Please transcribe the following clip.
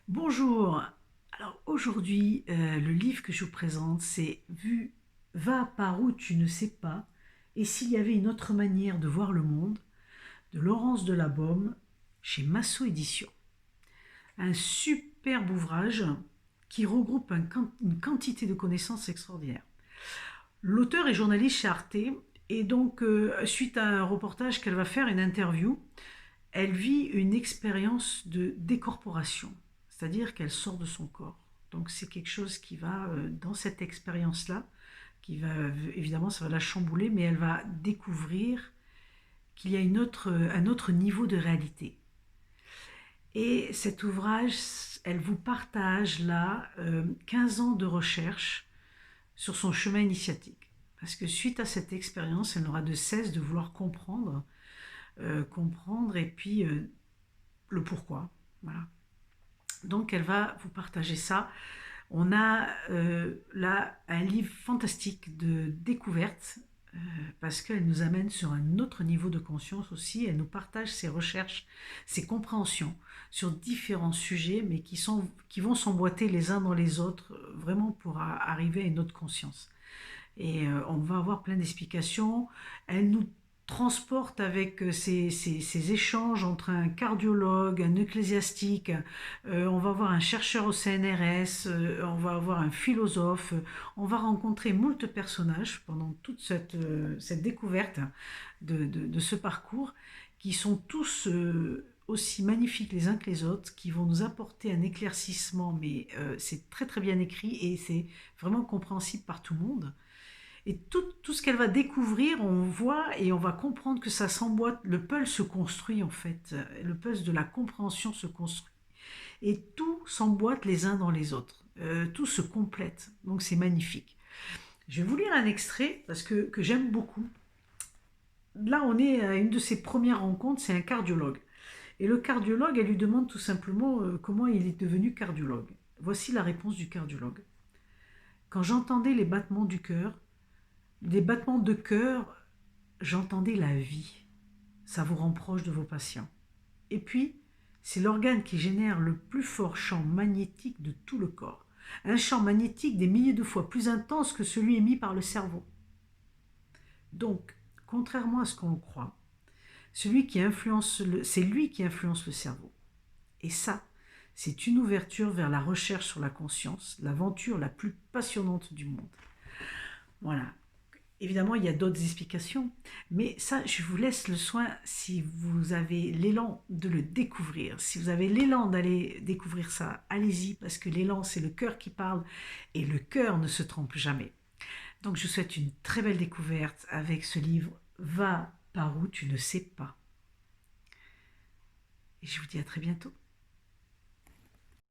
Bonjour. Alors aujourd'hui, le livre que je vous présente, c'est Va par où tu ne sais pas, et s'il y avait une autre manière de voir le monde, de Laurence Delabaume, chez Massot Édition. Un superbe ouvrage qui regroupe une quantité de connaissances extraordinaires. L'auteur est journaliste chez Arte, et donc suite à un reportage qu'elle va faire, une interview, elle vit une expérience de décorporation, c'est-à-dire qu'elle sort de son corps. Donc c'est quelque chose qui va, dans cette expérience-là, qui va, évidemment, ça va la chambouler, mais elle va découvrir qu'il y a un autre niveau de réalité. Et cet ouvrage, elle vous partage là 15 ans de recherche sur son chemin initiatique. Parce que suite à cette expérience, elle n'aura de cesse de vouloir comprendre et puis le pourquoi. Voilà. Donc elle va vous partager ça. On a là un livre fantastique de découverte parce qu'elle nous amène sur un autre niveau de conscience aussi. Elle nous partage ses recherches, ses compréhensions sur différents sujets, mais qui vont s'emboîter les uns dans les autres, vraiment pour arriver à une autre conscience. Et on va avoir plein d'explications. Elle nous transporte avec ces échanges entre un cardiologue, un ecclésiastique, on va avoir un chercheur au CNRS, on va avoir un philosophe, on va rencontrer moult personnages pendant toute cette découverte de ce parcours, qui sont tous aussi magnifiques les uns que les autres, qui vont nous apporter un éclaircissement, mais c'est très très bien écrit et c'est vraiment compréhensible par tout le monde. Et tout ce qu'elle va découvrir, on voit et on va comprendre que ça s'emboîte. Le puzzle se construit en fait. Le puzzle de la compréhension se construit. Et tout s'emboîte les uns dans les autres. Tout se complète. Donc c'est magnifique. Je vais vous lire un extrait parce que j'aime beaucoup. Là, on est à une de ses premières rencontres, c'est un cardiologue. Et le cardiologue, elle lui demande tout simplement comment il est devenu cardiologue. Voici la réponse du cardiologue. Quand j'entendais les battements du cœur, des battements de cœur, j'entendais la vie. Ça vous rend proche de vos patients. Et puis, c'est l'organe qui génère le plus fort champ magnétique de tout le corps. Un champ magnétique des milliers de fois plus intense que celui émis par le cerveau. Donc, contrairement à ce qu'on croit, c'est lui qui influence le cerveau. Et ça, c'est une ouverture vers la recherche sur la conscience, l'aventure la plus passionnante du monde. Voilà. Évidemment, il y a d'autres explications, mais ça, je vous laisse le soin si vous avez l'élan de le découvrir. Si vous avez l'élan d'aller découvrir ça, allez-y, parce que l'élan, c'est le cœur qui parle, et le cœur ne se trompe jamais. Donc, je vous souhaite une très belle découverte avec ce livre Va par où tu ne sais pas. Et je vous dis à très bientôt.